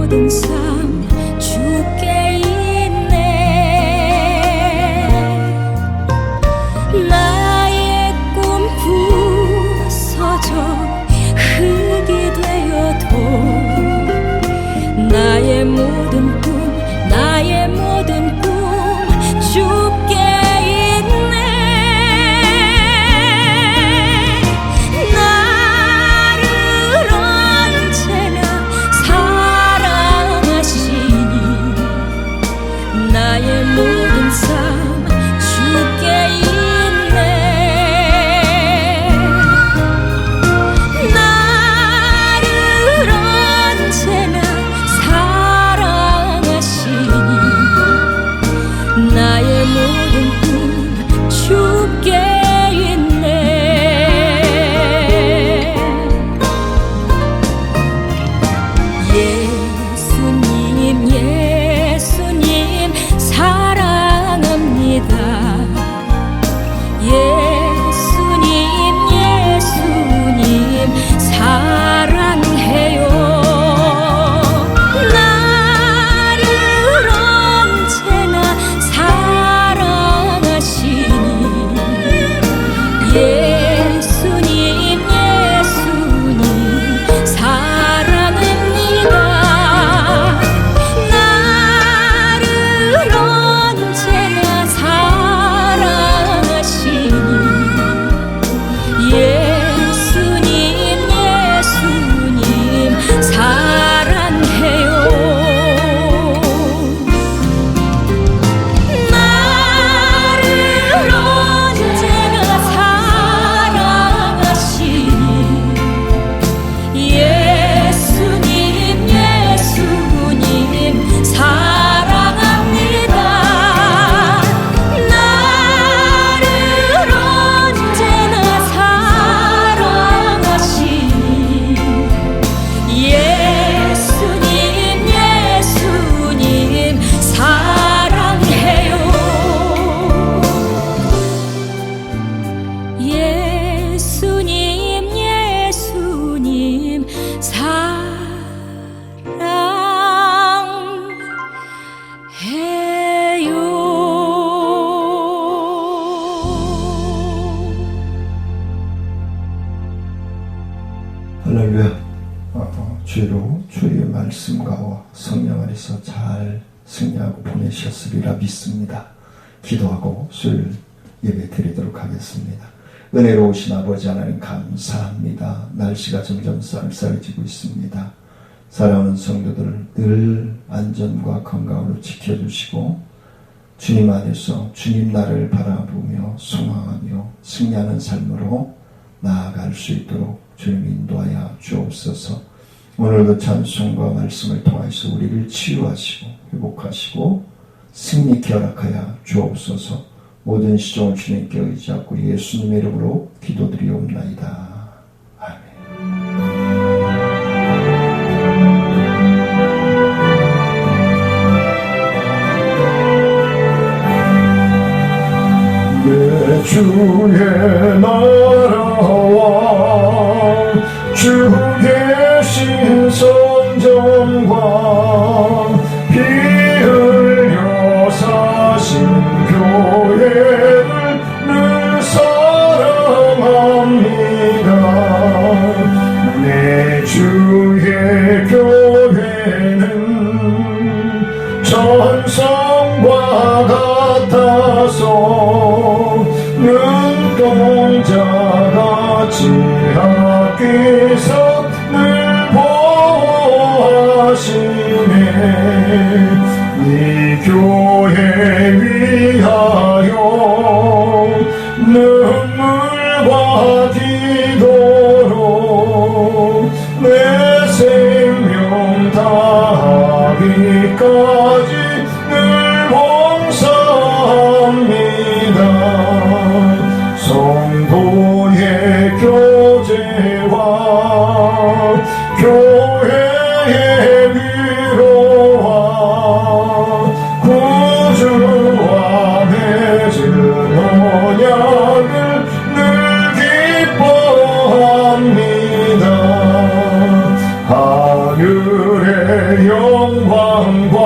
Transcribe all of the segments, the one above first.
모든 삶 주께 있네. 나의 꿈 부서져 흙이 되어도 나의 모든 꿈 주께 있네. 나를 언제나 사랑하시니 나의 모든 삶 주께 있네. 나를 언제나 사랑하시니 나의 모든 꿈 주께 있네. 예수님 사랑합니다. 예수님 사랑해요. 나를 언제나 사랑하시니 예수님 사랑합니다. 나를 언제나 사랑하시니 예수님 사랑해요. 나를 언제나 사랑하시니 예수님 사랑합니다. 나를 언제나 사랑하시니 예수님 사랑해요. 예수님 사랑해요. 할렐루야. 주로 주의 말씀과 성령 안에서 잘 승리하고 보내셨으리라 믿습니다. 기도하고 술 예배 드리도록 하겠습니다. 은혜로우신 아버지 하나님 감사합니다. 날씨가 점점 쌀쌀해지고 있습니다. 사랑하는 성도들을 늘 안전과 건강으로 지켜주시고 주님 안에서 주님 나를 바라보며 소망하며 승리하는 삶으로 나아갈 수 있도록 주님 인도하여 주옵소서. 오늘도 찬송과 말씀을 통해서 우리를 치유하시고 회복하시고 승리케 허락하여 주옵소서. 모든 시종을 주님께 의지하고 예수님의 이름으로 기도드리옵나이다. 아멘. 내 주의 나라와 주 계신 성전과 피 흘려 사신 교회를 늘 사랑합니다. 내 주의 교회는 천성과 같아서 눈동자같이 아끼사 늘 보호하시네. 이 교회 위하여 눈물과 기도로 내 생명 다하기까지 늘 봉사합니다. 성도의 교제와 교회의 위로와 구주와 맺은 언약을 늘 기뻐합니다. 하늘의 영광과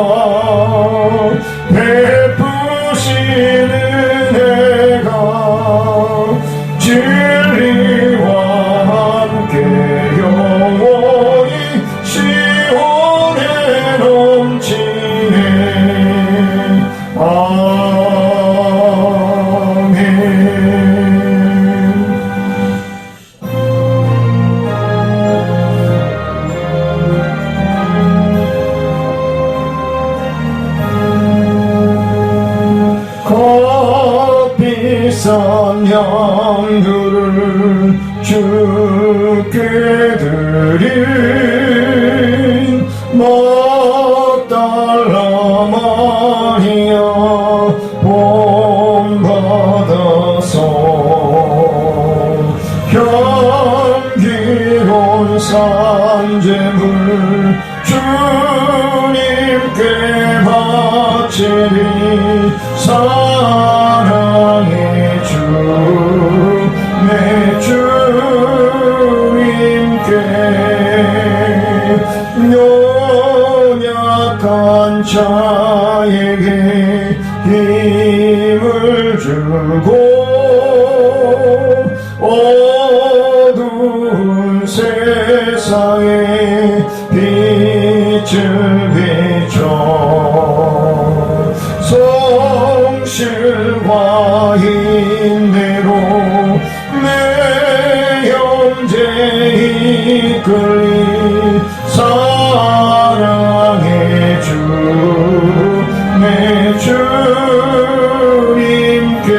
베푸시는 은혜가 진리와 함께 영원히 시온에 넘치네. 아멘. 값비싼 양들을 주께 드린 막달라 마리아 본받아서 향기로운 산재물 주님께 바치리. 사랑의 주 내 주님께 연약한 자에게 힘을 주고 어두운 세상에 빛을 비춰 성실과 인내로 내 형제 이끌리. 사랑의 주 내 주님께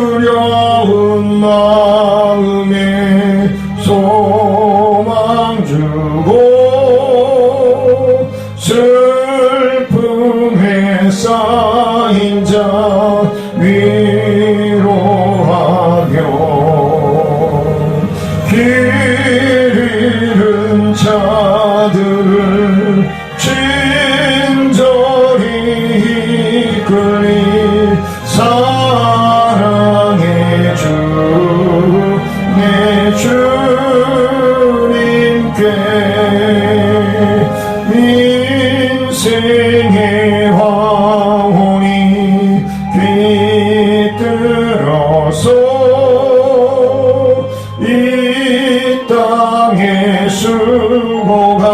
두려운 마음에 소망 주고 슬픔에 쌓인 자 위로하며 길 잃은 자들을 친절히 이끌리. 사랑의 주 내 주님께 인생의 황혼이 깃들어서 이 땅의 수고가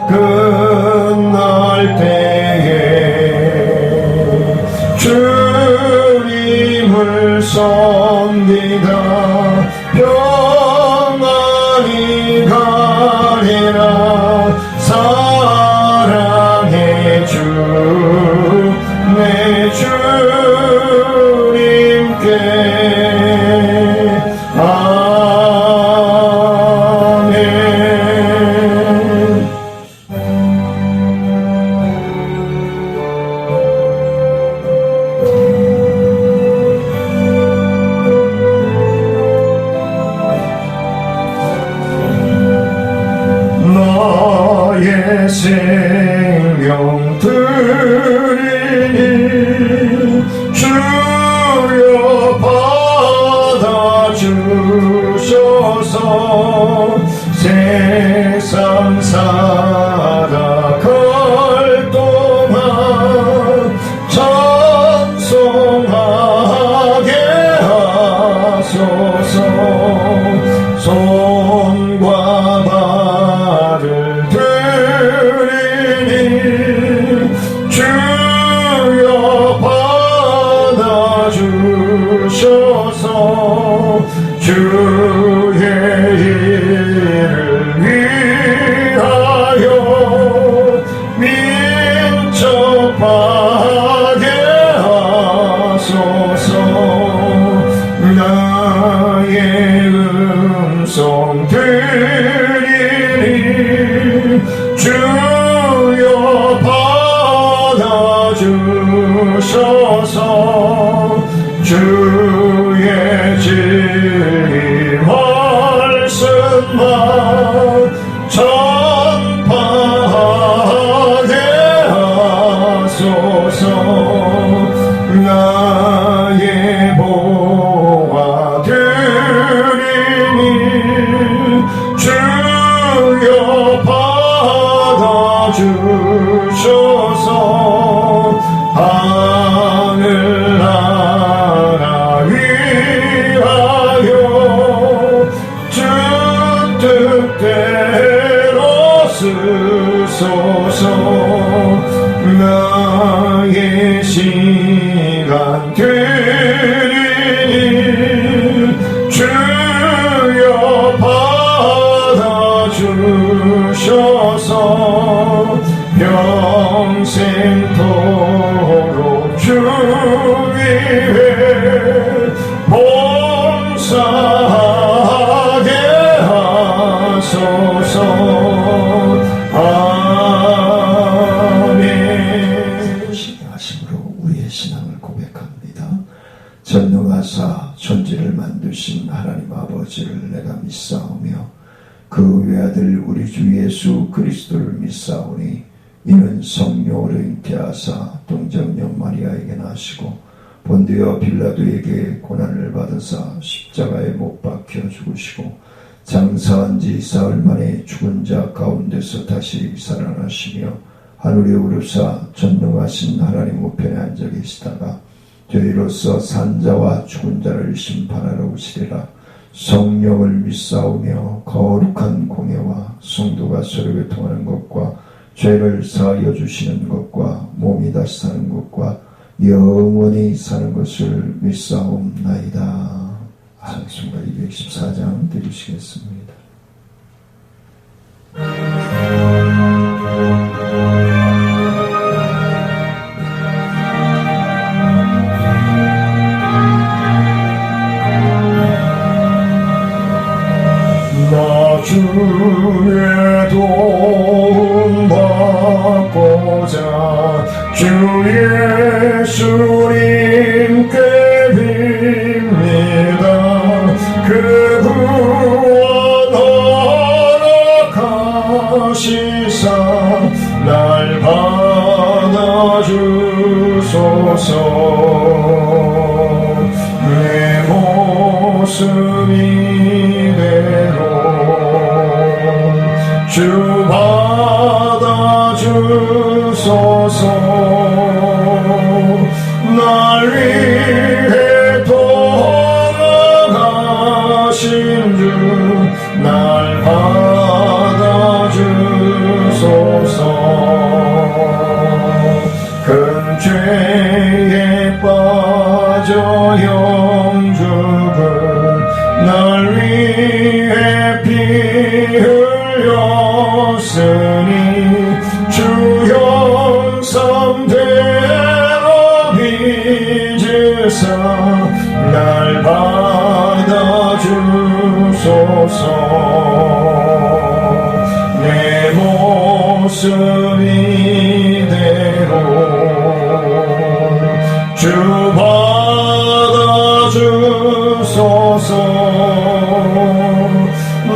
끝날 때에 주님을 섬기다 평안히 가리라. 사랑의 주 내 주님께. 아멘. 나의 생명 드리니 주여 받아주셔서 세상 살아갈 동안 찬송하게 하소서. 손과 발을 드리니 주여 받아주셔서 주의 일을 위하여 민첩하게 하소서. 나의 음성 드리니 주여 받아주셔서 주의 진리 주여 받아주셔서 하늘나라 위하여 주 뜻대로 쓰소서. 나의 시간 드리니 주여 받아주셔서 평생토록 주 위에 봉사하게 하소서. 신앙하심으로 우리의 신앙을 고백합니다. 전능하사 천지를 만드신 하나님 아버지를 내가 믿사오며 그 외아들 우리 주 예수 그리스도를 믿사오니 이는 성령으로 잉태하사 동정녀 마리아에게 나시고 본디오 빌라도에게 고난을 받으사 십자가에 못 박혀 죽으시고 장사한 지 사흘 만에 죽은 자 가운데서 다시 살아나시며 하늘에 오르사 전능하신 하나님 우편에 앉아 계시다가 저희로서 산자와 죽은 자를 심판하러 오시리라. 성령을 믿사오며 거룩한 공예와 성도가 서로 교통하는 것과 죄를 사하여 주시는 것과 몸이 다시 사는 것과 영원히 사는 것을 믿사옵나이다. 찬송가 214장 드리시겠습니다. 나 주의 도움 받고자 주 예수님께 빕니다. 그 구원 허락하시사 날 받아주소서. 내 모습이 주 받아주소서. 날 위해 돌아가신 주 날 받아주소서. 큰 죄에 빠져 영죽을 날 위해 피 흘렸으니 주 형상대로 빚으사 날 받아주소서. 내 모습 이대로 주 받아주소서.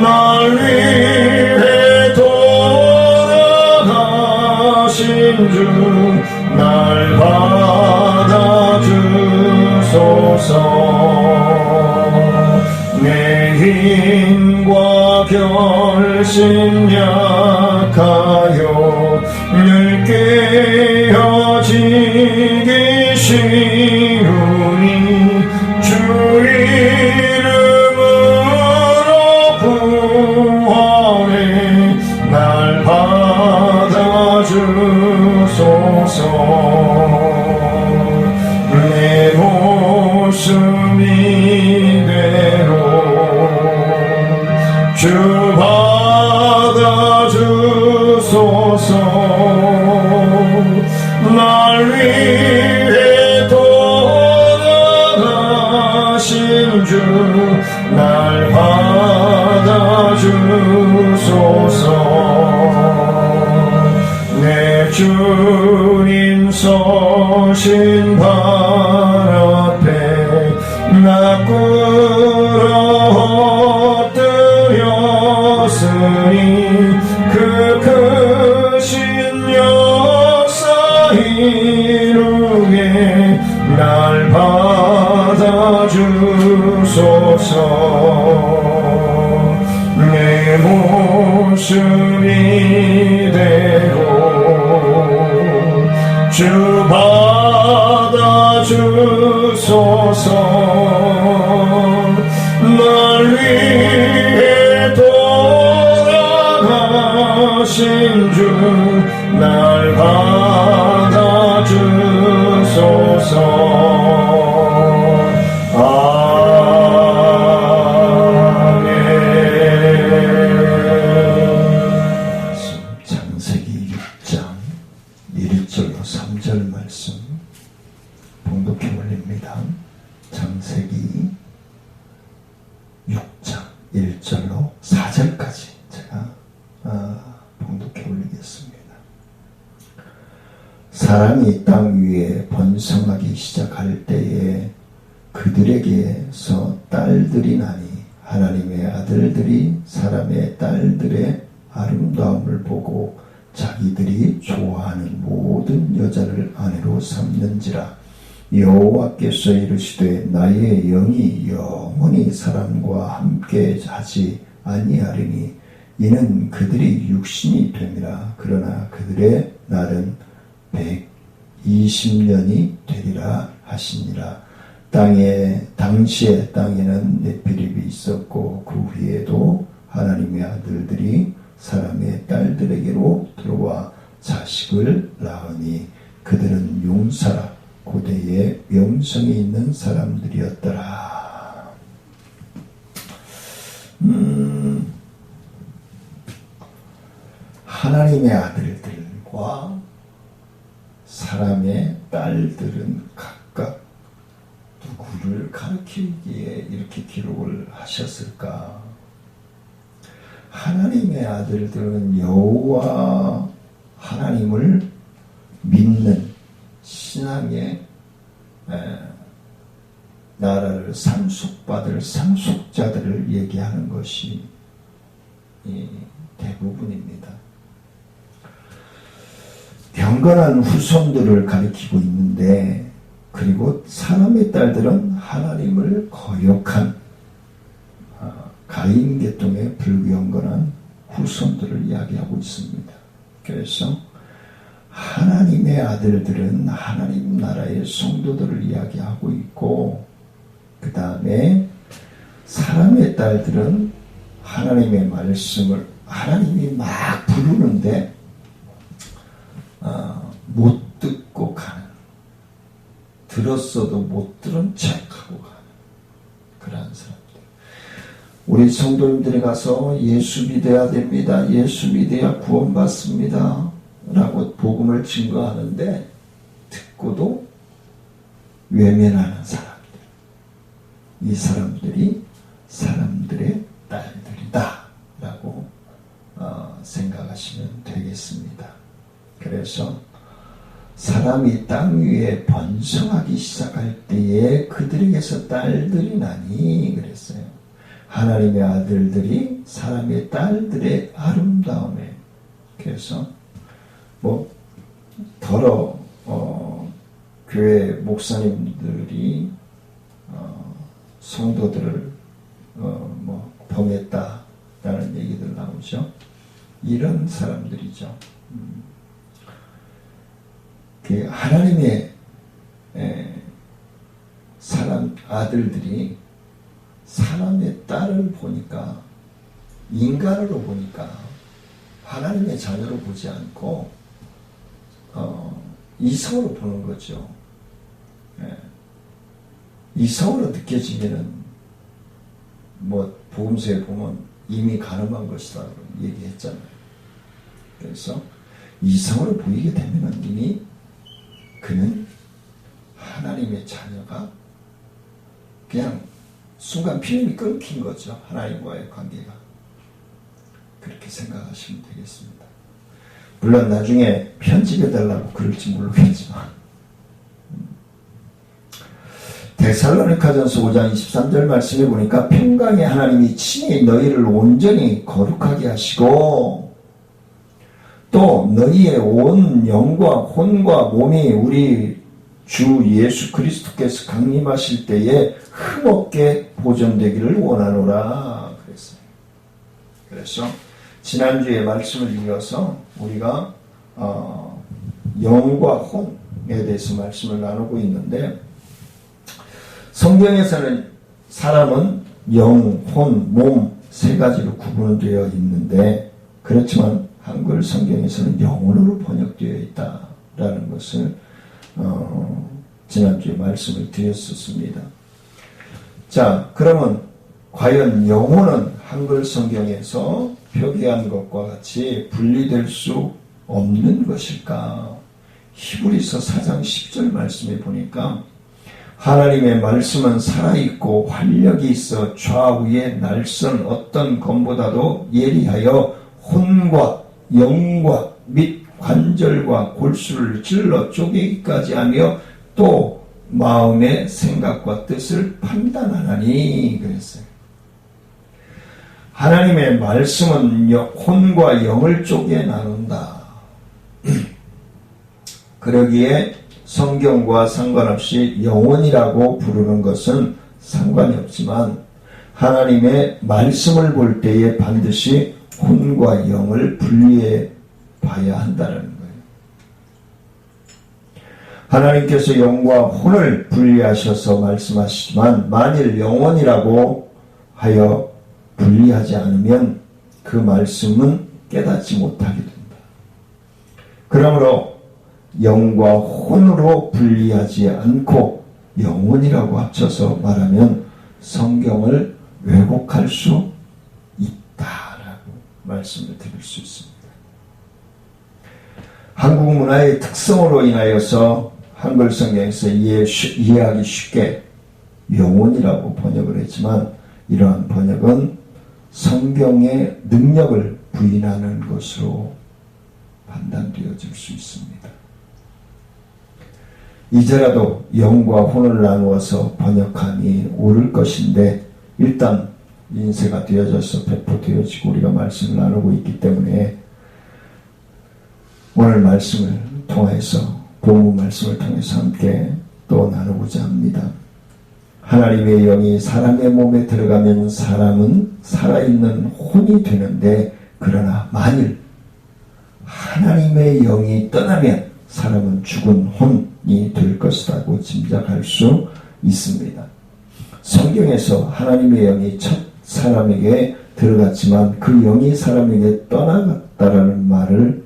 날 위해 돌아가신 주 날 받아주소서. 내 힘과 결심 약하여 늘 깨어지기 쉬우니 주 이름으로 구원해 날 받아주소서. 내 모습 이대로 주 받아주소서. 날 위해 돌아가신 주 날 받아주소서. 내 주님 서신 발 앞에 나 꿇어 엎드렸으니 그 크신 역사 이루게 날 받아주소서. 내 말씀이 되고 주 받아주소서. 날 위해 돌아가신 주 날 받아주소서. 아멘. 창세기 6장 1절로 3절 말씀 봉독해 올립니다. 창세기 6장 1절로 4절까지 제가 봉독해 올리겠습니다. 사람이 땅 위에 번성하기 시작할 때에 그들에게서 딸들이 나니 하나님의 아들들이 사람의 딸들의 아름다움을 보고 자기들이 좋아하는 모든 여자를 아내로 삼는지라. 여호와께서 이르시되 나의 영이 영원히 사람과 함께 하지 아니하리니 이는 그들이 육신이 됨이라. 그러나 그들의 날은 120년이 되리라 하시니라. 당시에 땅에는 네피림이 있었고 그 후에도 하나님의 아들들이 사람의 딸들에게로 들어와 자식을 낳으니 그들은 용사라 고대에 명성이 있는 사람들이었더라. 하나님의 아들들과 사람의 딸들은 각각 누구를 가리키기에 이렇게 기록을 하셨을까? 하나님의 아들들은 여호와 하나님을 믿는 신앙의 나라를 상속받을 상속자들을 얘기하는 것이 대부분입니다. 경건한 후손들을 가리키고 있는데, 그리고 사람의 딸들은 하나님을 거역한 가인 계통의 불경건한 후손들을 이야기하고 있습니다. 그래서 하나님의 아들들은 하나님 나라의 성도들을 이야기하고 있고, 그 다음에 사람의 딸들은 하나님의 말씀을 하나님이 막 부르는데 못 듣고 가는, 들었어도 못 들은 척하고 가는 그러한 사람들. 우리 성도님들이 가서 예수 믿어야 됩니다, 예수 믿어야 구원받습니다 라고 복음을 증거하는데 듣고도 외면하는 사람들, 이 사람들이 사람들의 딸들이다 라고 생각하시면 되겠습니다. 그래서 사람이 땅 위에 번성하기 시작할 때에 그들에게서 딸들이 나니 그랬어요. 하나님의 아들들이 사람의 딸들의 아름다움에. 그래서 교회 목사님들이 성도들을 범했다라는 얘기들 나오죠. 이런 사람들이죠. 하나님의 사람 아들들이 사람의 딸을 보니까, 인간으로 보니까 하나님의 자녀로 보지 않고 이성으로 보는 거죠. 이성으로 느껴지면은 복음서에 보면 이미 가늠한 것이라고 얘기했잖아요. 그래서 이성으로 보이게 되면은 이미 그는 하나님의 자녀가 그냥 순간 필름이 끊긴 거죠. 하나님과의 관계가. 그렇게 생각하시면 되겠습니다. 물론 나중에 편집해달라고 그럴지 모르겠지만, 데살로니가전서 5장 23절 말씀에 보니까 평강의 하나님이 친히 너희를 온전히 거룩하게 하시고 또 너희의 온 영과 혼과 몸이 우리 주 예수 그리스도께서 강림하실 때에 흠없게 보존되기를 원하노라 그랬어요. 그래서 지난주에 말씀을 이어서 우리가 영과 혼에 대해서 말씀을 나누고 있는데, 성경에서는 사람은 영, 혼, 몸 세 가지로 구분되어 있는데, 그렇지만 한글 성경에서는 영혼으로 번역되어 있다라는 것을 지난주에 말씀을 드렸었습니다. 자, 그러면 과연 영혼은 한글 성경에서 표기한 것과 같이 분리될 수 없는 것일까? 히브리서 4장 10절 말씀에 보니까 하나님의 말씀은 살아있고 활력이 있어 좌우의 날선 어떤 검보다도 예리하여 혼과 영과 및 관절과 골수를 찔러 쪼개기까지 하며 또 마음의 생각과 뜻을 판단하나니 그랬어요. 하나님의 말씀은 혼과 영을 쪼개 나눈다. 그러기에 성경과 상관없이 영혼이라고 부르는 것은 상관이 없지만 하나님의 말씀을 볼 때에 반드시 혼과 영을 분리해 봐야 한다는 거예요. 하나님께서 영과 혼을 분리하셔서 말씀하시지만 만일 영혼이라고 하여 분리하지 않으면 그 말씀은 깨닫지 못하게 된다. 그러므로 영과 혼으로 분리하지 않고 영혼이라고 합쳐서 말하면 성경을 왜곡할 수 있다라고 말씀을 드릴 수 있습니다. 한국 문화의 특성으로 인하여서 한글 성경에서 이해하기 쉽게 영혼이라고 번역을 했지만 이러한 번역은 성경의 능력을 부인하는 것으로 판단되어질 수 있습니다. 이제라도 영과 혼을 나누어서 번역하니 옳을 것인데 일단 인쇄가 되어져서 배포되어지고 우리가 말씀을 나누고 있기 때문에 오늘 말씀을 통해서 본문 말씀을 통해서 함께 또 나누고자 합니다. 하나님의 영이 사람의 몸에 들어가면 사람은 살아있는 혼이 되는데 그러나 만일 하나님의 영이 떠나면 사람은 죽은 혼이 될 것이라고 짐작할 수 있습니다. 성경에서 하나님의 영이 첫 사람에게 들어갔지만 그 영이 사람에게 떠나갔다라는 말을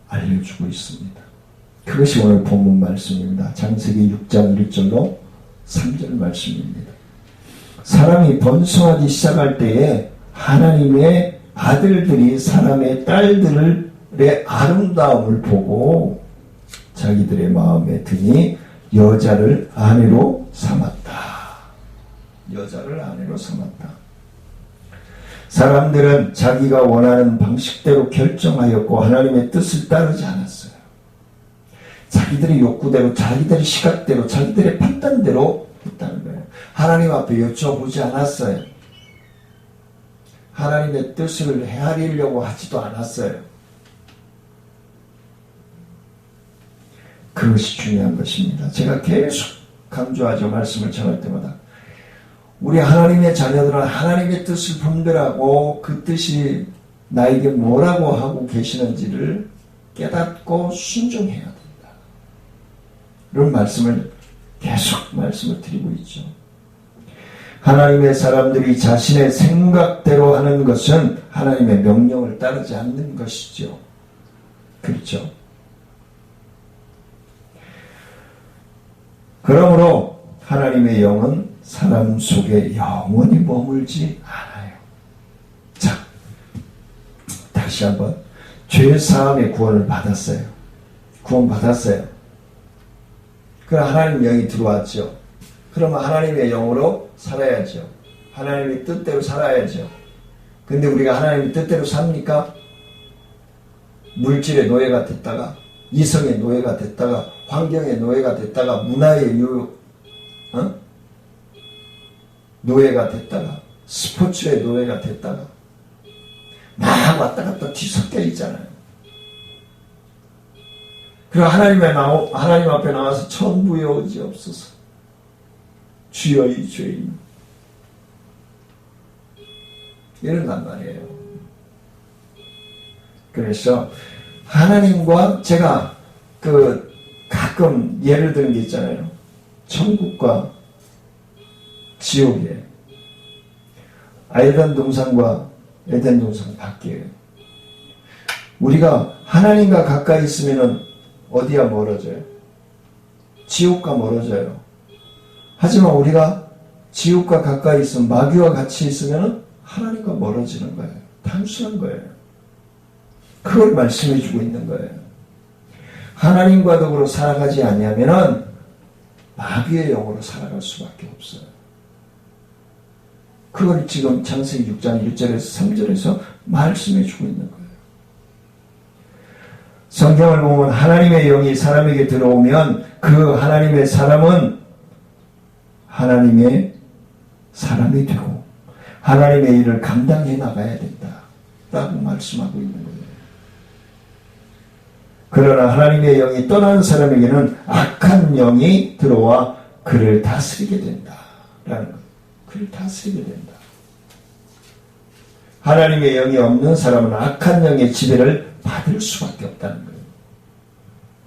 알려주고 있습니다. 그것이 오늘 본문 말씀입니다. 창세기 6장 1절로 3절 말씀입니다. 사람이 번성하기 시작할 때에 하나님의 아들들이 사람의 딸들의 아름다움을 보고 자기들의 마음에 드니 여자를 아내로 삼았다. 여자를 아내로 삼았다. 사람들은 자기가 원하는 방식대로 결정하였고 하나님의 뜻을 따르지 않았어요. 자기들의 욕구대로, 자기들의 시각대로, 자기들의 판단대로 했다는 거예요. 하나님 앞에 여쭤보지 않았어요. 하나님의 뜻을 헤아리려고 하지도 않았어요. 그것이 중요한 것입니다. 제가 계속 강조하죠. 말씀을 전할 때마다. 우리 하나님의 자녀들은 하나님의 뜻을 분별하고 그 뜻이 나에게 뭐라고 하고 계시는지를 깨닫고 순종해야 된다. 이런 말씀을 계속 말씀을 드리고 있죠. 하나님의 사람들이 자신의 생각대로 하는 것은 하나님의 명령을 따르지 않는 것이죠. 그렇죠? 그러므로 하나님의 영은 사람 속에 영원히 머물지 않아요. 자, 다시 한번 죄사함의 구원을 받았어요. 구원받았어요. 그럼 하나님 영이 들어왔죠. 그러면 하나님의 영으로 살아야죠. 하나님의 뜻대로 살아야죠. 근데 우리가 하나님의 뜻대로 삽니까? 물질의 노예가 됐다가 이성의 노예가 됐다가 환경의 노예가 됐다가 문화의 노예가 됐다가 스포츠의 노예가 됐다가 막 왔다 갔다 뒤섞여 있잖아요. 그리고 하나님 앞에 나와서 천부여지옵소서 주여 이 죄인 이런단 말이에요. 그래서 하나님과 제가 가끔 예를 드는 게 있잖아요. 천국과 지옥에 아이단 동산과 에덴 동산 밖이에요. 우리가 하나님과 가까이 있으면 어디야 멀어져요? 지옥과 멀어져요. 하지만 우리가 지옥과 가까이 있으면 마귀와 같이 있으면 하나님과 멀어지는 거예요. 단순한 거예요. 그걸 말씀해 주고 있는 거예요. 하나님과 더불어 살아가지 아니하면은 마귀의 영으로 살아갈 수밖에 없어요. 그걸 지금 창세기 6장 1절에서 3절에서 말씀해 주고 있는 거예요. 성경을 보면 하나님의 영이 사람에게 들어오면 그 하나님의 사람은 하나님의 사람이 되고 하나님의 일을 감당해 나가야 된다 라고 말씀하고 있는 거예요. 그러나 하나님의 영이 떠난 사람에게는 악한 영이 들어와 그를 다스리게 된다 라는 거예요. 그를 다스리게 된다. 하나님의 영이 없는 사람은 악한 영의 지배를 받을 수밖에 없다는 거예요.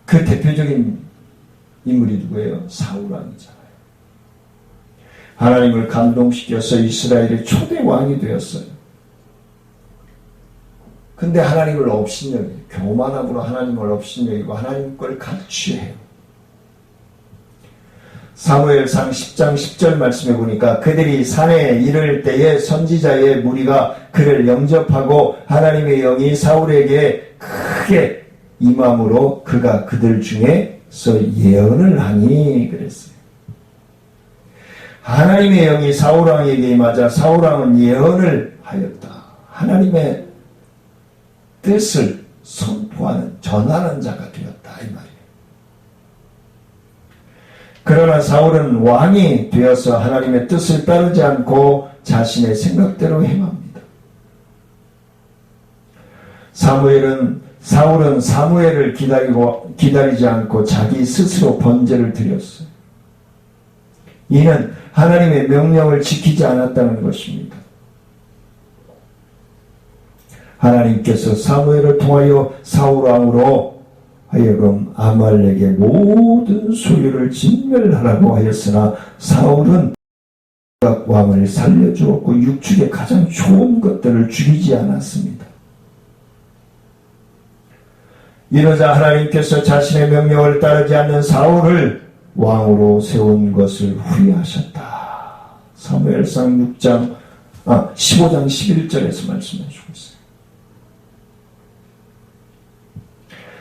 그 대표적인 인물이 누구예요? 사울 왕이잖아요. 하나님을 감동시켜서 이스라엘의 초대 왕이 되었어요. 근데 하나님을 업신여겨요. 교만함으로 하나님을 업신여기고 하나님 걸 갈취해요. 사무엘상 10장 10절 말씀해 보니까 그들이 산에 이를 때에 선지자의 무리가 그를 영접하고 하나님의 영이 사울에게 크게 임함으로 그가 그들 중에서 예언을 하니 그랬어요. 하나님의 영이 사울왕에게 임하자 사울왕은 예언을 하였다. 하나님의 뜻을 선포하는 전하는 자가 되었다 이 말이에요. 그러나 사울은 왕이 되어서 하나님의 뜻을 따르지 않고 자신의 생각대로 행합니다. 사울은 사무엘을 기다리지 않고 자기 스스로 번제를 드렸어요. 이는 하나님의 명령을 지키지 않았다는 것입니다. 하나님께서 사무엘을 통하여 사울 왕으로 하여금 아말렉의 모든 소유를 진멸하라고 하였으나 사울은 왕을 살려주었고 육축의 가장 좋은 것들을 죽이지 않았습니다. 이러자 하나님께서 자신의 명령을 따르지 않는 사울을 왕으로 세운 것을 후회하셨다. 사무엘상 15장 11절에서 말씀해 주고 있어요.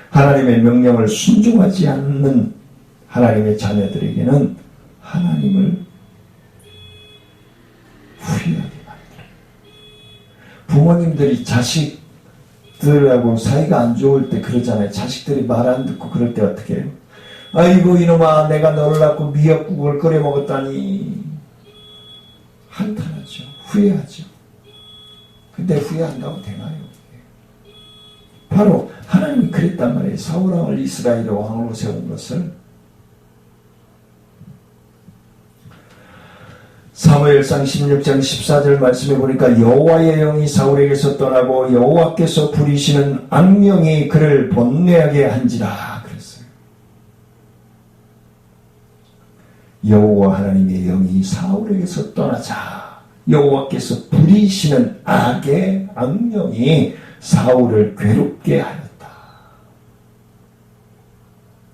하나님의 명령을 순종하지 않는 하나님의 자녀들에게는 하나님을 후회하게 만들어요. 부모님들이 자식들하고 사이가 안 좋을 때 그러잖아요. 자식들이 말 안 듣고 그럴 때 어떻게 해요? 아이고 이놈아 내가 너를 낳고 미역국을 끓여 먹었다니 한탄하죠. 후회하죠. 근데 후회한다고 되나요? 바로 하나님이 그랬단 말이에요. 사울왕을 이스라엘의 왕으로 세운 것을. 사무엘상 16장 14절 말씀해 보니까 여호와의 영이 사울에게서 떠나고 여호와께서 부리시는 악령이 그를 번뇌하게 한지라 그랬어요. 여호와 하나님의 영이 사울에게서 떠나자 여호와께서 부리시는 악의 악령이 사울을 괴롭게 하였다.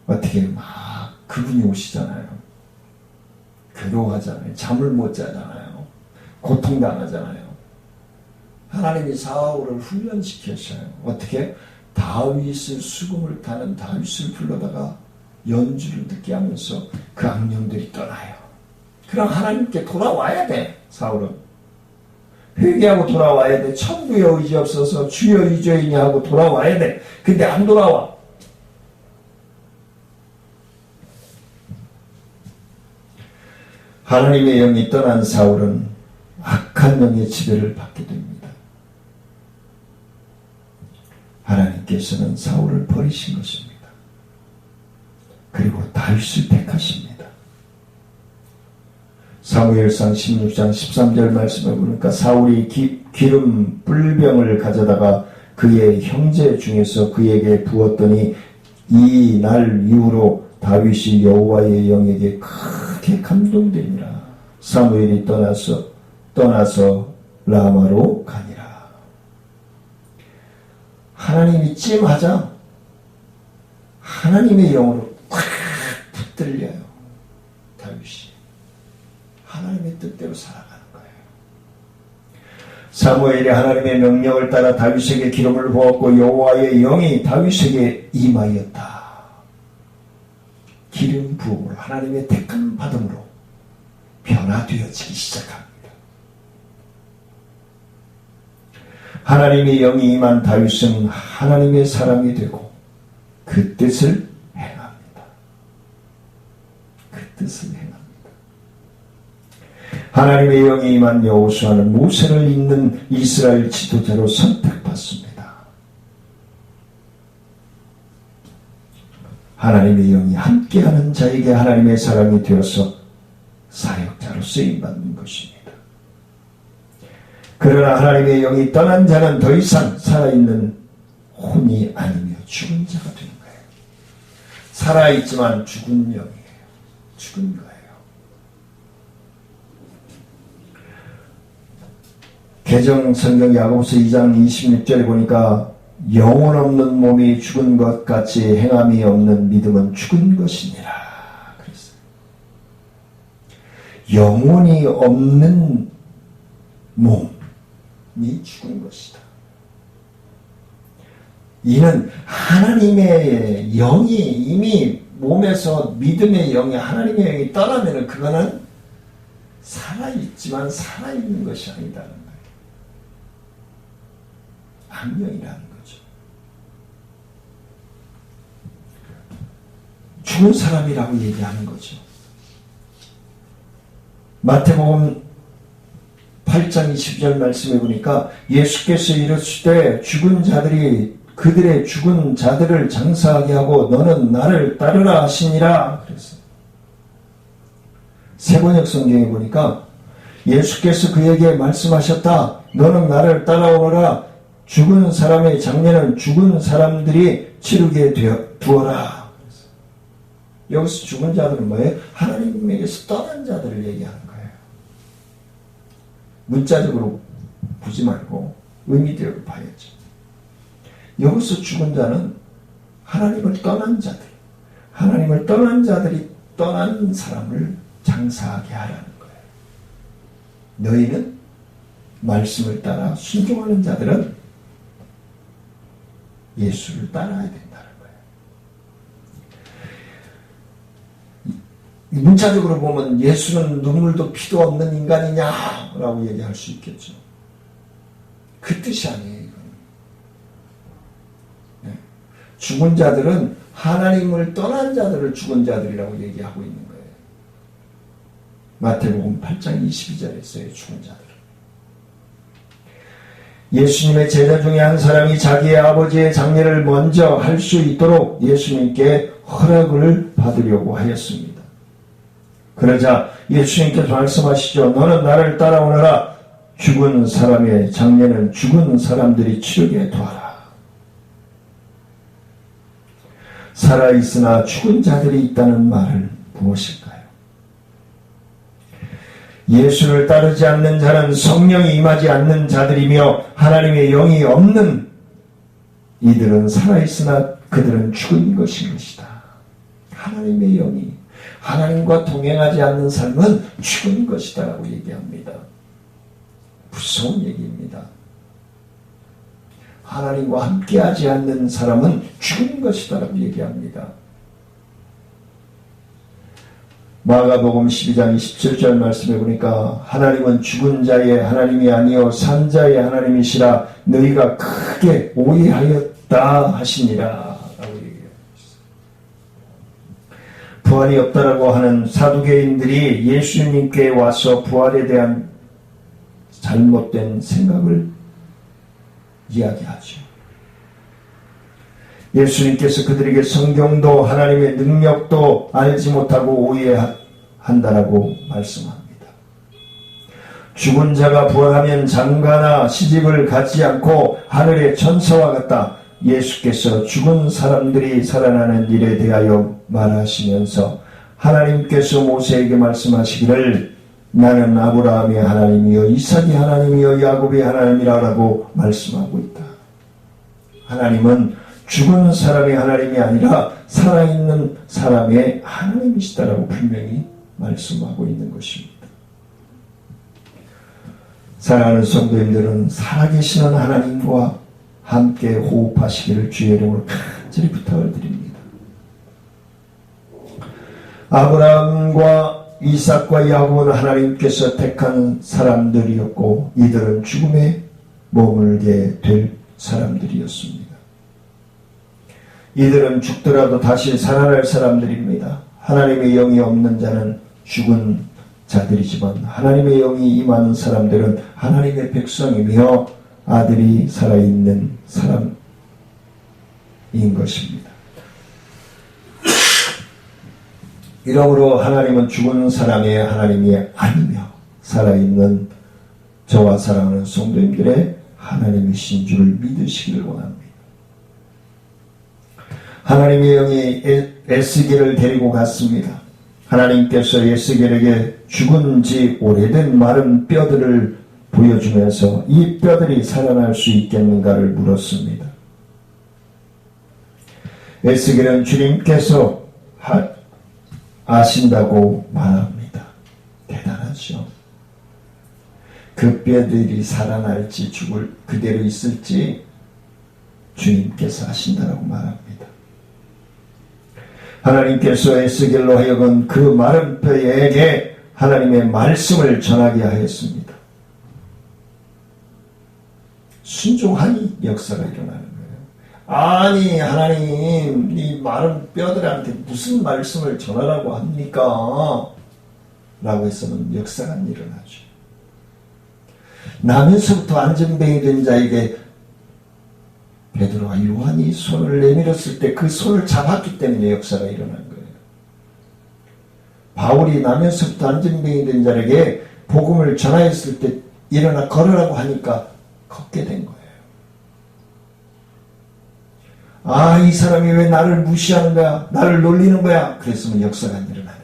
어떻게 막 그분이 오시잖아요. 괴로워하잖아요. 잠을 못 자잖아요. 고통당하잖아요. 하나님이 사울을 훈련시켰어요. 어떻게? 다윗을 수금을 타는 다윗을 불러다가 연주를 듣게 하면서 그 악령들이 떠나요. 그럼 하나님께 돌아와야 돼. 사울은. 회개하고 돌아와야 돼. 천부에 의지 없어서 주여 이 죄이냐 하고 돌아와야 돼. 근데 안 돌아와. 하나님의 영이 떠난 사울은 악한 영의 지배를 받게 됩니다. 하나님께서는 사울을 버리신 것입니다. 그리고 다윗을 택하십니다. 사무엘상 16장 13절 말씀을 보니까 사울이 기름 뿔병을 가져다가 그의 형제 중에서 그에게 부었더니 이 날 이후로 다윗이 여호와의 영에게 크게 감동되니라. 사무엘이 떠나서 라마로 가니라. 하나님이 찜하자 하나님의 영으로 꽉 붙들려요. 다윗이 하나님의 뜻대로 살아가는 거예요. 사무엘이 하나님의 명령을 따라 다윗에게 기름을 부었고 여호와의 영이 다윗에게 임하였다. 기름 부음으로 하나님의 택함 받음으로 변화되어지기 시작합니다. 하나님의 영이 임한 다윗은 하나님의 사람이 되고 그 뜻을 행합니다. 그 뜻을 행합니다. 하나님의 영이 임한 여호수아는 모세를 잇는 이스라엘 지도자로 선택받습니다. 하나님의 영이 함께하는 자에게 하나님의 사람이 되어서 사역자로 쓰임받는 것입니다. 그러나 하나님의 영이 떠난 자는 더 이상 살아있는 혼이 아니며 죽은 자가 되는 거예요. 살아있지만 죽은 영이에요. 죽은 거예요. 개정 성경 야고보서 2장 26절에 보니까 영혼 없는 몸이 죽은 것 같이 행함이 없는 믿음은 죽은 것이니라 그랬어요. 영혼이 없는 몸이 죽은 것이다. 이는 하나님의 영이 이미 몸에서 믿음의 영이 하나님의 영이 떠나면 그거는 살아있지만 살아있는 것이 아니다는 거예요. 악령이라는 거죠. 죽은 사람이라고 얘기하는 거죠. 마태복음 8장 20절 말씀해 보니까 예수께서 이르시되 죽은 자들이 그들의 죽은 자들을 장사하게 하고 너는 나를 따르라 하시니라 그랬어요. 세번역 성경에 보니까 예수께서 그에게 말씀하셨다. 너는 나를 따라오너라. 죽은 사람의 장례는 죽은 사람들이 치르게 두어라. 여기서 죽은 자들은 뭐예요? 하나님에게서 떠난 자들을 얘기하는 거예요. 문자적으로 보지 말고 의미대로 봐야죠. 여기서 죽은 자는 하나님을 떠난 자들, 하나님을 떠난 자들이 떠난 사람을 장사하게 하라는 거예요. 너희는 말씀을 따라 순종하는 자들은 예수를 따라야 된다는 거예요. 문자적으로 보면 예수는 눈물도 피도 없는 인간이냐라고 얘기할 수 있겠죠. 그 뜻이 아니에요. 이건. 네. 죽은 자들은 하나님을 떠난 자들을 죽은 자들이라고 얘기하고 있는 거예요. 마태복음 8장 22절에 써요. 죽은 자들. 예수님의 제자 중에 한 사람이 자기의 아버지의 장례를 먼저 할 수 있도록 예수님께 허락을 받으려고 하였습니다. 그러자 예수님께서 말씀하시죠. 너는 나를 따라오너라. 죽은 사람의 장례는 죽은 사람들이 치르게 두어라. 살아있으나 죽은 자들이 있다는 말은 무엇일까요? 예수를 따르지 않는 자는 성령이 임하지 않는 자들이며 하나님의 영이 없는 이들은 살아있으나 그들은 죽은 것인 것이다. 하나님의 영이 하나님과 동행하지 않는 삶은 죽은 것이다 라고 얘기합니다. 무서운 얘기입니다. 하나님과 함께하지 않는 사람은 죽은 것이다 라고 얘기합니다. 마가복음 12장 27절 말씀해 보니까 하나님은 죽은 자의 하나님이 아니요 산 자의 하나님이시라 너희가 크게 오해하였다 하시니라 라고 얘기해요. 부활이 없다라고 하는 사두개인들이 예수님께 와서 부활에 대한 잘못된 생각을 이야기하죠. 예수님께서 그들에게 성경도 하나님의 능력도 알지 못하고 오해한다라고 말씀합니다. 죽은 자가 부활하면 장가나 시집을 갖지 않고 하늘의 천사와 같다. 예수께서 죽은 사람들이 살아나는 일에 대하여 말하시면서 하나님께서 모세에게 말씀하시기를 나는 아브라함의 하나님이요 이삭의 하나님이요 야곱의 하나님이라고 말씀하고 있다. 하나님은 죽은 사람의 하나님이 아니라 살아있는 사람의 하나님이시다라고 분명히 말씀하고 있는 것입니다. 사랑하는 성도님들은 살아계시는 하나님과 함께 호흡하시기를 주의 이름으로 간절히 부탁을 드립니다. 아브라함과 이삭과 야곱은 하나님께서 택한 사람들이었고 이들은 죽음에 머물게 될 사람들이었습니다. 이들은 죽더라도 다시 살아날 사람들입니다. 하나님의 영이 없는 자는 죽은 자들이지만 하나님의 영이 임하는 사람들은 하나님의 백성이며 아들이 살아있는 사람인 것입니다. 이러므로 하나님은 죽은 사람의 하나님이 아니며 살아있는 저와 사랑하는 성도님들의 하나님이신 줄을 믿으시기를 원합니다. 하나님의 영이 에스겔을 데리고 갔습니다. 하나님께서 에스겔에게 죽은 지 오래된 마른 뼈들을 보여주면서 이 뼈들이 살아날 수 있겠는가를 물었습니다. 에스겔은 주님께서 아신다고 말합니다. 대단하죠. 그 뼈들이 살아날지 죽을 그대로 있을지 주님께서 아신다고 말합니다. 하나님께서 에스겔로 하여금 그 마른 뼈에게 하나님의 말씀을 전하게 하였습니다. 순종하니 역사가 일어나는 거예요. 아니 하나님 이 마른 뼈들한테 무슨 말씀을 전하라고 합니까? 라고 해서는 역사가 일어나죠. 나면서부터 안전뱅이 된 자에게 베드로와 요한이 손을 내밀었을 때 그 손을 잡았기 때문에 역사가 일어난 거예요. 바울이 나면서부터 안전뱅이 된 자에게 복음을 전하였을 때 일어나 걸으라고 하니까 걷게 된 거예요. 아, 이 사람이 왜 나를 무시하는 거야? 나를 놀리는 거야? 그랬으면 역사가 일어나는 거예요.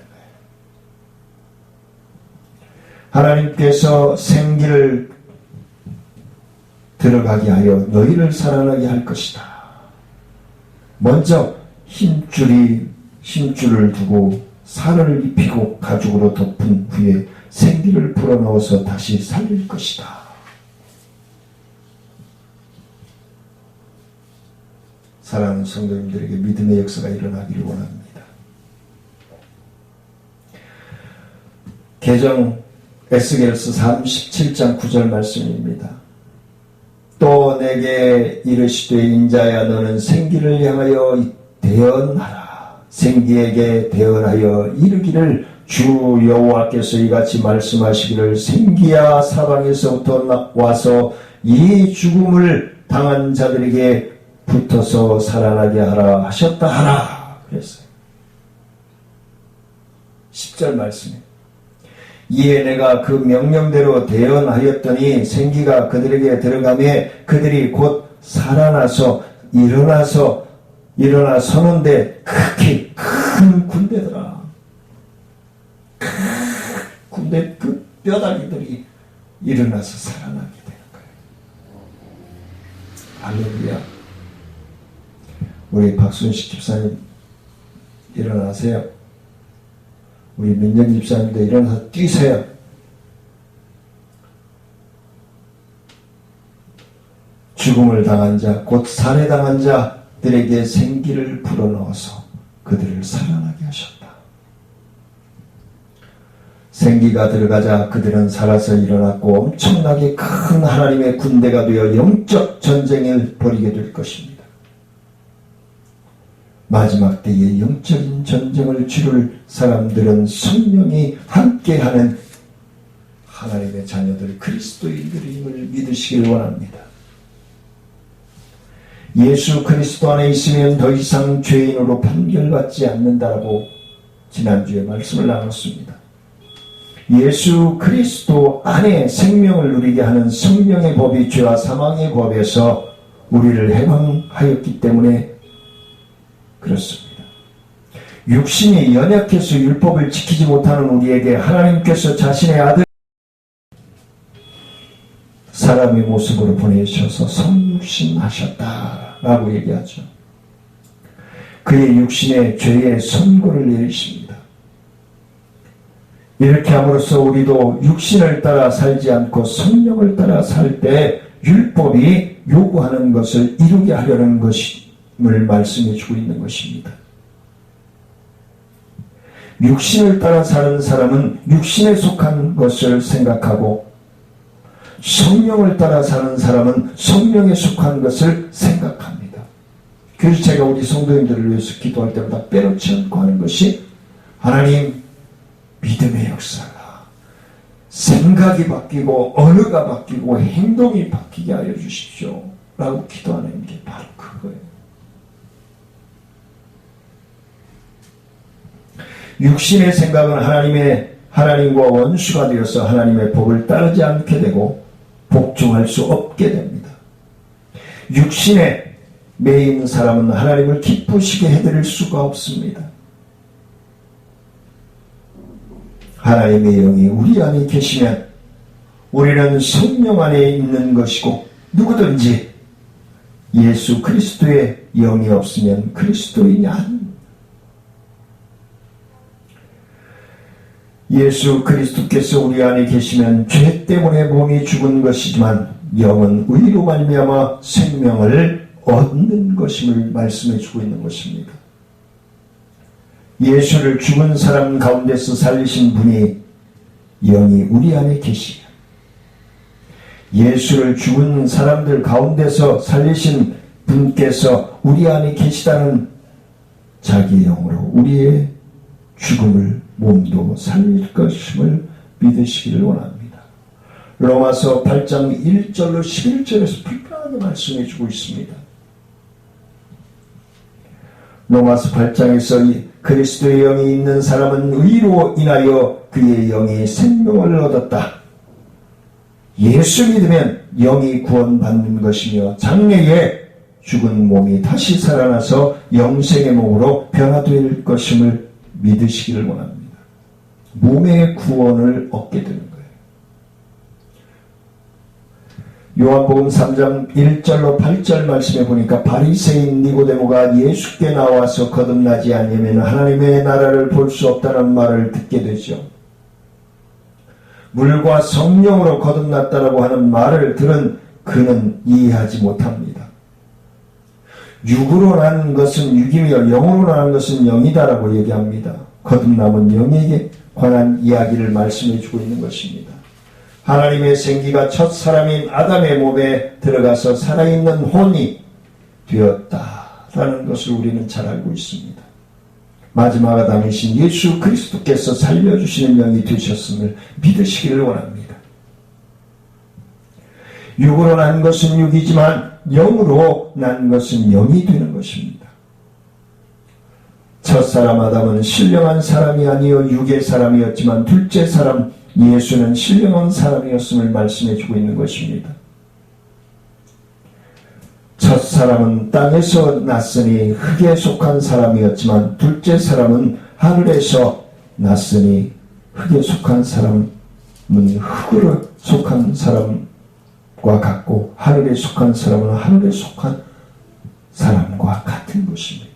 하나님께서 생기를 들어가게 하여 너희를 살아나게 할 것이다. 먼저 힘줄을 두고 살을 입히고 가죽으로 덮은 후에 생기를 불어넣어서 다시 살릴 것이다. 사랑하는 성도님들에게 믿음의 역사가 일어나기를 원합니다. 계정 에스겔서 37장 9절 말씀입니다. 또 내게 이르시되 인자야 너는 생기를 향하여 대언하라. 생기에게 대언하여 이르기를 주 여호와께서 이같이 말씀하시기를 생기야 사방에서부터 와서 이 죽음을 당한 자들에게 붙어서 살아나게 하라 하셨다 하라 그랬어요. 10절 말씀에 이에 내가 그 명령대로 대언하였더니 생기가 그들에게 들어가매 그들이 곧 살아나서 일어나 서는데 크게 큰 군대더라. 군대 그 뼈다귀들이 일어나서 살아나게 되는 거예요. 할렐루야. 우리 박순식 집사님 일어나세요. 우리 민정 집사님도 일어나서 뛰세요. 죽음을 당한 자, 곧 살해당한 자들에게 생기를 불어넣어서 그들을 살아나게 하셨다. 생기가 들어가자 그들은 살아서 일어났고 엄청나게 큰 하나님의 군대가 되어 영적 전쟁을 벌이게 될 것입니다. 마지막 때에 영적인 전쟁을 치룰 사람들은 성령이 함께하는 하나님의 자녀들 그리스도인들임을 믿으시길 원합니다. 예수 그리스도 안에 있으면 더 이상 죄인으로 판결받지 않는다라고 지난주에 말씀을 나눴습니다. 예수 그리스도 안에 생명을 누리게 하는 성령의 법이 죄와 사망의 법에서 우리를 해방하였기 때문에 그렇습니다. 육신이 연약해서 율법을 지키지 못하는 우리에게 하나님께서 자신의 아들 사람의 모습으로 보내셔서 성육신 하셨다라고 얘기하죠. 그의 육신의 죄의 선고를 내리십니다. 이렇게 함으로써 우리도 육신을 따라 살지 않고 성령을 따라 살 때 율법이 요구하는 것을 이루게 하려는 것임을 말씀해 주고 있는 것입니다. 육신을 따라 사는 사람은 육신에 속한 것을 생각하고 성령을 따라 사는 사람은 성령에 속한 것을 생각합니다. 그래서 제가 우리 성도님들을 위해서 기도할 때마다 빼놓지 않고 하는 것이 하나님 믿음의 역사가 생각이 바뀌고 언어가 바뀌고 행동이 바뀌게 하여 주십시오 라고 기도하는 게 바로 그거예요. 육신의 생각은 하나님과 원수가 되어서 하나님의 법을 따르지 않게 되고 복종할 수 없게 됩니다. 육신에 매인 사람은 하나님을 기쁘시게 해드릴 수가 없습니다. 하나님의 영이 우리 안에 계시면 우리는 성령 안에 있는 것이고 누구든지 예수 그리스도의 영이 없으면 그리스도인이 아닙니다. 예수 그리스도께서 우리 안에 계시면 죄 때문에 몸이 죽은 것이지만 영은 의로 말미암아 생명을 얻는 것임을 말씀해 주고 있는 것입니다. 예수를 죽은 사람 가운데서 살리신 분이 영이 우리 안에 계시며 예수를 죽은 사람들 가운데서 살리신 분께서 우리 안에 계시다는 자기 영으로 우리의 죽음을 몸도 살릴 것임을 믿으시기를 원합니다. 로마서 8장 1절로 11절에서 불편하게 말씀해 주고 있습니다. 로마서 8장에서 그리스도의 영이 있는 사람은 의로 인하여 그의 영이 생명을 얻었다. 예수 믿으면 영이 구원받는 것이며 장래에 죽은 몸이 다시 살아나서 영생의 몸으로 변화될 것임을 믿으시기를 원합니다. 몸의 구원을 얻게 되는 거예요. 요한복음 3장 1절로 8절 말씀해 보니까 바리새인 니고데모가 예수께 나와서 거듭나지 않으면 하나님의 나라를 볼 수 없다는 말을 듣게 되죠. 물과 성령으로 거듭났다라고 하는 말을 들은 그는 이해하지 못합니다. 육으로 난 것은 육이며 영으로 난 것은 영이다라고 얘기합니다. 거듭남은 영에게 관한 이야기를 말씀해 주고 있는 것입니다. 하나님의 생기가 첫 사람인 아담의 몸에 들어가서 살아있는 혼이 되었다라는 것을 우리는 잘 알고 있습니다. 마지막 아담이신 예수 그리스도께서 살려주시는 영이 되셨음을 믿으시기를 원합니다. 육으로 난 것은 육이지만 영으로 난 것은 영이 되는 것입니다. 첫사람 아담은 신령한 사람이 아니요 육의 사람이었지만 둘째 사람 예수는 신령한 사람이었음을 말씀해 주고 있는 것입니다. 첫사람은 땅에서 났으니 흙에 속한 사람이었지만 둘째 사람은 하늘에서 났으니 흙에 속한 사람은 흙으로 속한 사람과 같고 하늘에 속한 사람은 하늘에 속한 사람과 같은 것입니다.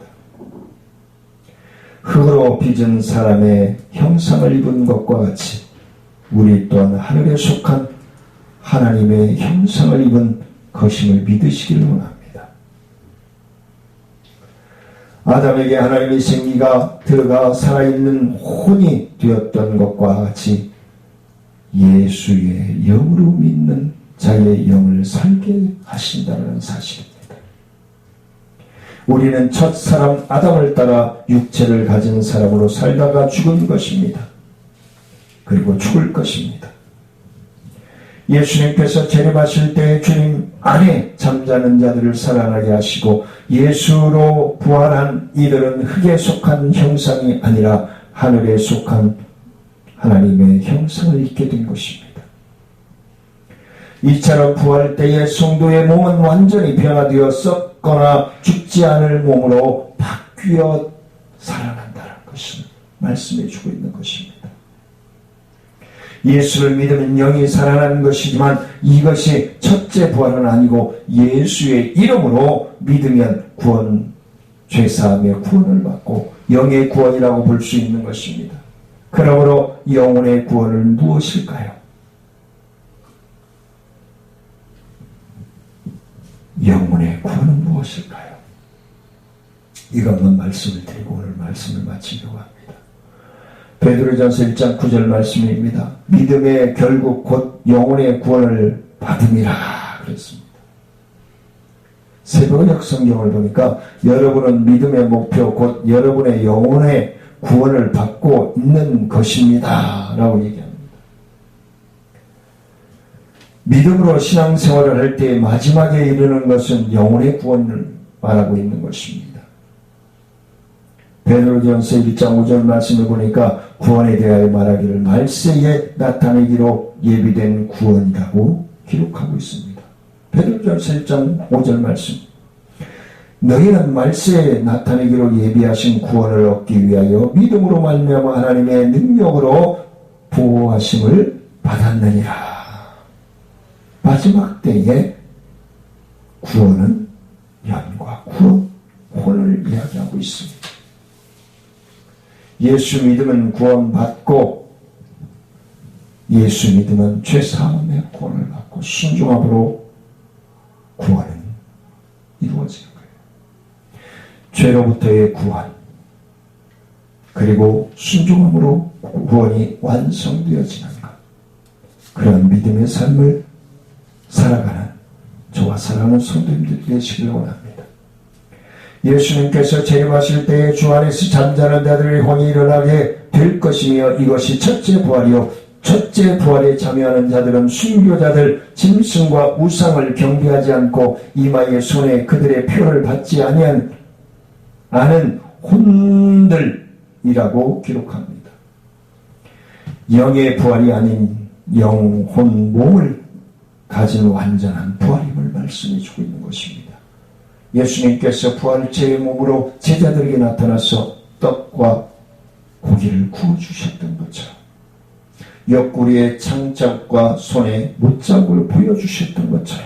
흙으로 빚은 사람의 형상을 입은 것과 같이 우리 또한 하늘에 속한 하나님의 형상을 입은 것임을 믿으시기를 원합니다. 아담에게 하나님의 생기가 들어가 살아있는 혼이 되었던 것과 같이 예수의 영으로 믿는 자의 영을 살게 하신다는 사실입니다. 우리는 첫 사람 아담을 따라 육체를 가진 사람으로 살다가 죽은 것입니다. 그리고 죽을 것입니다. 예수님께서 재림하실 때 주님 안에 잠자는 자들을 살아나게 하시고 예수로 부활한 이들은 흙에 속한 형상이 아니라 하늘에 속한 하나님의 형상을 입게 된 것입니다. 이처럼 부활 때에 성도의 몸은 완전히 변화되어 썩거나 죽지 않을 몸으로 바뀌어 살아난다는 것을 말씀해 주고 있는 것입니다. 예수를 믿으면 영이 살아나는 것이지만 이것이 첫째 부활은 아니고 예수의 이름으로 믿으면 구원, 죄사함의 구원을 받고 영의 구원이라고 볼 수 있는 것입니다. 그러므로 영혼의 구원은 무엇일까요? 영혼의 구원은 무엇일까요? 이것만 말씀을 드리고 오늘 말씀을 마치려고 합니다. 베드로전서 1장 9절 말씀입니다. 믿음의 결국 곧 영혼의 구원을 받음이라 그랬습니다. 새벽역 성경을 보니까 여러분은 믿음의 목표 곧 여러분의 영혼의 구원을 받고 있는 것입니다 라고 얘기합니다. 믿음으로 신앙생활을 할 때 마지막에 이르는 것은 영혼의 구원을 말하고 있는 것입니다. 베드로전서 1장 5절 말씀을 보니까 구원에 대하여 말하기를 말세에 나타내기로 예비된 구원이라고 기록하고 있습니다. 베드로전서 1장 5절 말씀. 너희는 말세에 나타내기로 예비하신 구원을 얻기 위하여 믿음으로 말미암아 하나님의 능력으로 보호하심을 받았느니라. 마지막 때의 구원은 연과 구원을 이야기하고 있습니다. 예수 믿으면 구원받고 예수 믿으면 죄사함의 구원을 받고 순종함으로 구원은 이루어지는 거예요. 죄로부터의 구원 그리고 순종함으로 구원이 완성되어지는 것, 그런 믿음의 삶을 살아가는 저와 사랑하는 성도님들 되시길 원합니다. 예수님께서 재림하실 때에 주 안에서 잠자는 자들의 혼이 일어나게 될 것이며 이것이 첫째 부활이요 첫째 부활에 참여하는 자들은 순교자들 짐승과 우상을 경배하지 않고 이마의 손에 그들의 표를 받지 아니하는 혼들이라고 기록합니다. 영의 부활이 아닌 영혼 몸을 가진 완전한 부활임을 말씀해 주고 있는 것입니다. 예수님께서 부활체의 몸으로 제자들에게 나타나서 떡과 고기를 구워주셨던 것처럼 옆구리의 창자국과 손에 못자국을 보여주셨던 것처럼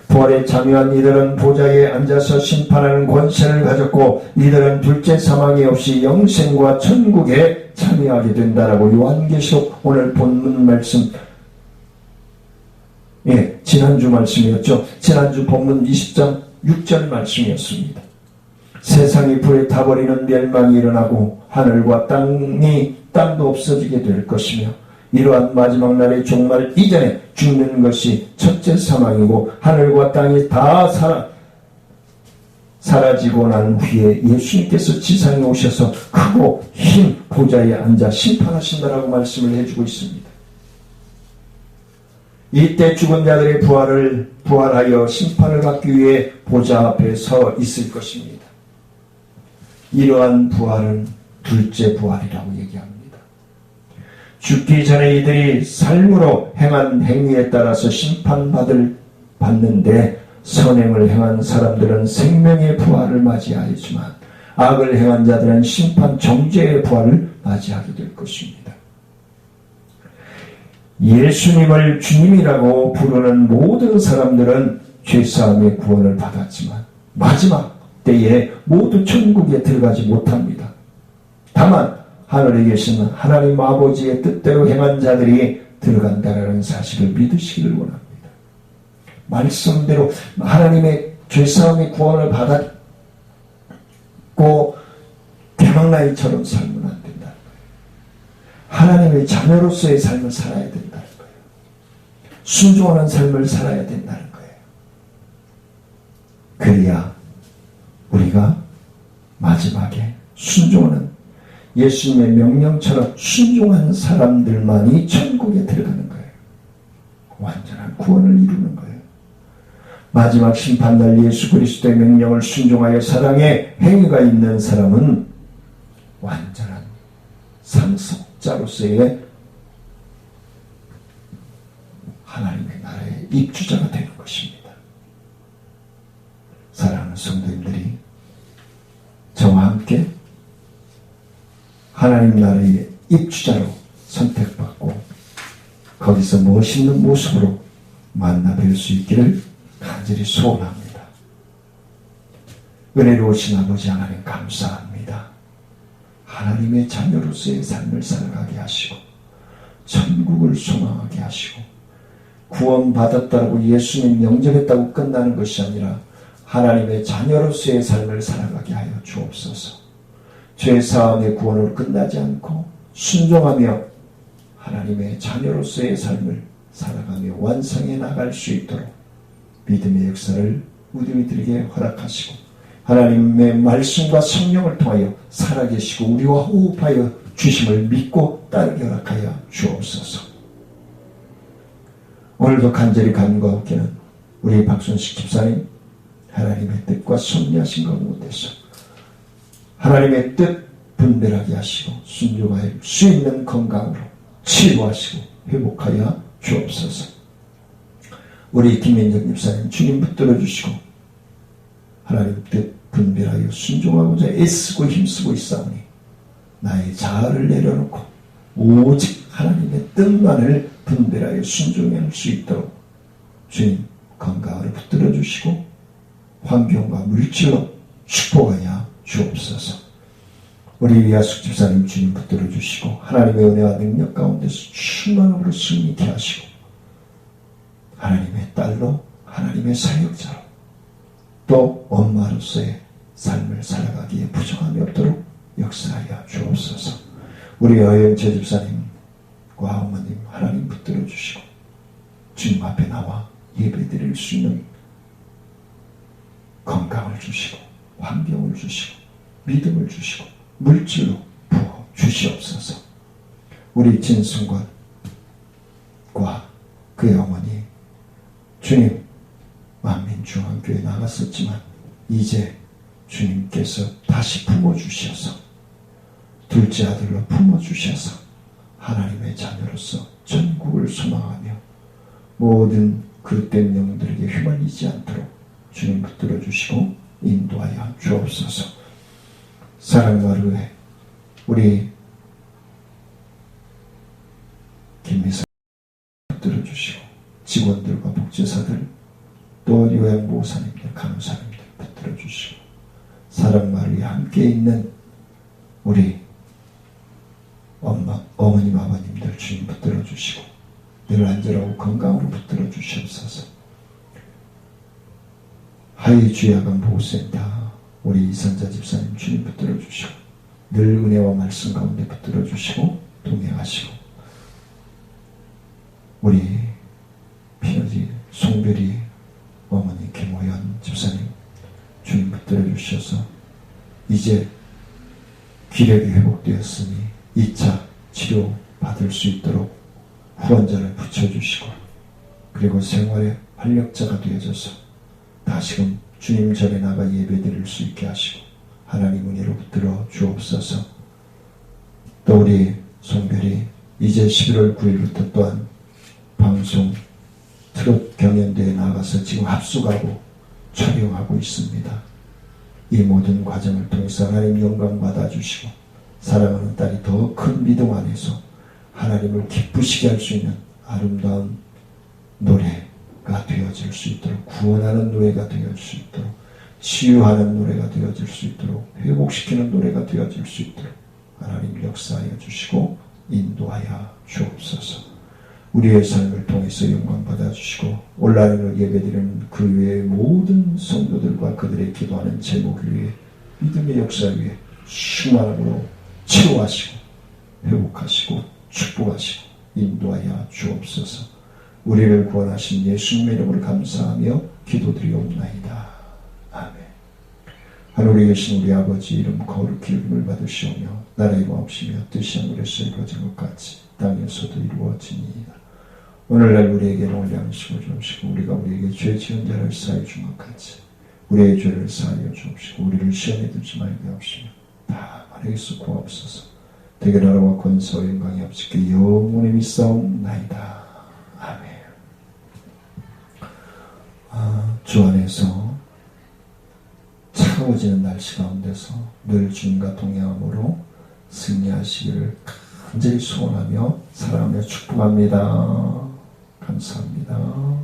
부활에 참여한 이들은 보좌에 앉아서 심판하는 권세를 가졌고 이들은 둘째 사망이 없이 영생과 천국에 참여하게 된다라고 요한계시록 오늘 본문 말씀 지난주 말씀이었죠. 지난주 본문 20장 6절 말씀이었습니다. 세상이 불에 타버리는 멸망이 일어나고 하늘과 땅도 없어지게 될 것이며 이러한 마지막 날의 종말 이전에 죽는 것이 첫째 사망이고 하늘과 땅이 다 사라지고 난 후에 예수님께서 지상에 오셔서 크고 흰 보좌에 앉아 심판하신다라고 말씀을 해주고 있습니다. 이때 죽은 자들의 부활하여 심판을 받기 위해 보좌 앞에 서 있을 것입니다. 이러한 부활은 둘째 부활이라고 얘기합니다. 죽기 전에 이들이 삶으로 행한 행위에 따라서 심판받는데 선행을 행한 사람들은 생명의 부활을 맞이하였지만 악을 행한 자들은 심판 정죄의 부활을 맞이하게 될 것입니다. 예수님을 주님이라고 부르는 모든 사람들은 죄사함의 구원을 받았지만 마지막 때에 모두 천국에 들어가지 못합니다. 다만 하늘에 계신 하나님 아버지의 뜻대로 행한 자들이 들어간다는 사실을 믿으시기를 원합니다. 말씀대로 하나님의 죄사함의 구원을 받았고 대망나이처럼 살면 안 된다는 거예요. 하나님의 자녀로서의 삶을 살아야 된다는 거예요. 순종하는 삶을 살아야 된다는 거예요. 그래야 우리가 마지막에 순종하는 예수님의 명령처럼 순종하는 사람들만이 천국에 들어가는 거예요. 완전한 구원을 이루는 거예요. 마지막 심판날 예수 그리스도의 명령을 순종하여 사랑의 행위가 있는 사람은 완전한 상속 자로서의 하나님의 나라의 입주자가 되는 것입니다. 사랑하는 성도님들이 저와 함께 하나님 나라의 입주자로 선택받고 거기서 멋있는 모습으로 만나 뵐 수 있기를 간절히 소원합니다. 은혜로우신 아버지 하나님 감사합니다. 하나님의 자녀로서의 삶을 살아가게 하시고 천국을 소망하게 하시고 구원받았다고 예수님 영접했다고 끝나는 것이 아니라 하나님의 자녀로서의 삶을 살아가게 하여 주옵소서. 죄사함의 구원으로 끝나지 않고 순종하며 하나님의 자녀로서의 삶을 살아가며 완성해 나갈 수 있도록 믿음의 역사를 우리들에게 허락하시고 하나님의 말씀과 성령을 통하여 살아계시고 우리와 호흡하여 주심을 믿고 따르게 허락하여 주옵소서. 오늘도 간절히 간구하옵기는 우리 박순식 집사님 하나님의 뜻과 섭리하신 가운데서 하나님의 뜻 분별하게 하시고 순종할 수 있는 건강으로 치유하시고 회복하여 주옵소서. 우리 김민정 집사님 주님 붙들어 주시고 하나님 뜻 분별하여 순종하고자 애쓰고 힘쓰고 있사오니 나의 자아를 내려놓고 오직 하나님의 뜻만을 분별하여 순종할 수 있도록 주님 건강을 붙들어 주시고 환경과 물질로 축복하여 주옵소서. 우리 이하숙 집사님 주님 붙들어 주시고 하나님의 은혜와 능력 가운데서 충만함으로 승리케 하시고 하나님의 딸로 하나님의 사역자로 또 엄마로서의 삶을 살아가기에 부정함이 없도록 역사하여 주옵소서. 우리 여영채 집사님과 어머님 하나님 붙들어 주시고 주님 앞에 나와 예배 드릴 수 있는 건강을 주시고 환경을 주시고 믿음을 주시고 물질로 부어 주시옵소서. 우리 진승권과 그의 어머니 주님 만민중앙교회 나갔었지만 이제 주님께서 다시 품어주셔서 둘째 아들로 품어주셔서 하나님의 자녀로서 전국을 소망하며 모든 그릇된 영들에게 휘말리지 않도록 주님 붙들어 주시고 인도하여 주옵소서. 사랑과르에 우리 김미선 붙들어 주시고 직원들과 복지사들 또 요양보호사님들 간호사님들 붙들어 주시고 사랑마루에 함께 있는 우리 어머님 아버님들 주님 붙들어 주시고 늘 안전하고 건강으로 붙들어 주시옵소서. 하이주야간 보호센터 우리 이선자 집사님 주님 붙들어 주시고 늘 은혜와 말씀 가운데 붙들어 주시고 동행하시고 우리 피너지 송별이 어머니 김호연 집사님 주님 붙들어 주셔서 이제 기력이 회복되었으니 2차 치료 받을 수 있도록 후원자를 붙여주시고 그리고 생활의 활력자가 되어져서 다시금 주님 전에 나가 예배드릴 수 있게 하시고 하나님 은혜로 붙들어 주옵소서. 또 우리 송별이 이제 11월 9일부터 또한 방송 트롯 경연대회에 나가서 지금 합숙하고 촬영하고 있습니다. 이 모든 과정을 통해서 하나님 영광 받아주시고 사랑하는 딸이 더 큰 믿음 안에서 하나님을 기쁘시게 할 수 있는 아름다운 노래가 되어질 수 있도록 구원하는 노래가 되어질 수 있도록 치유하는 노래가 되어질 수 있도록 회복시키는 노래가 되어질 수 있도록 하나님 역사하여 주시고 인도하여 주옵소서. 우리의 삶을 통해서 영광 받아주시고 온라인으로 예배드리는 그 외의 모든 성도들과 그들의 기도하는 제목을 위해 믿음의 역사 위에 충만함으로 치유하시고 회복하시고 축복하시고 인도하여 주옵소서. 우리를 구원하신 예수님의 이름으로 감사하며 기도드리옵나이다. 아멘. 하늘에 계신 우리 아버지 이름 거룩히 여김을 받으시오며 나라의 마옵시며 뜻이 하늘에서 이루어진 것 같이 땅에서도 이루어지니이다. 오늘날 우리에게 오늘 양식을 주옵시고 우리가 우리에게 죄 지은 자를 사하여 준 것 같이 우리의 죄를 사하여 주옵시고 우리를 시험에 들지 말게 하옵시며 다만 에게서 구하옵소서. 되게 나라와 권세와 영광이 없으께 영원히 믿사옵나이다. 아멘. 주 안에서 차가워지는 날씨 가운데서 늘 주님과 동행함으로 승리하시기를 간절히 소원하며 사랑하며 축복합니다. 감사합니다.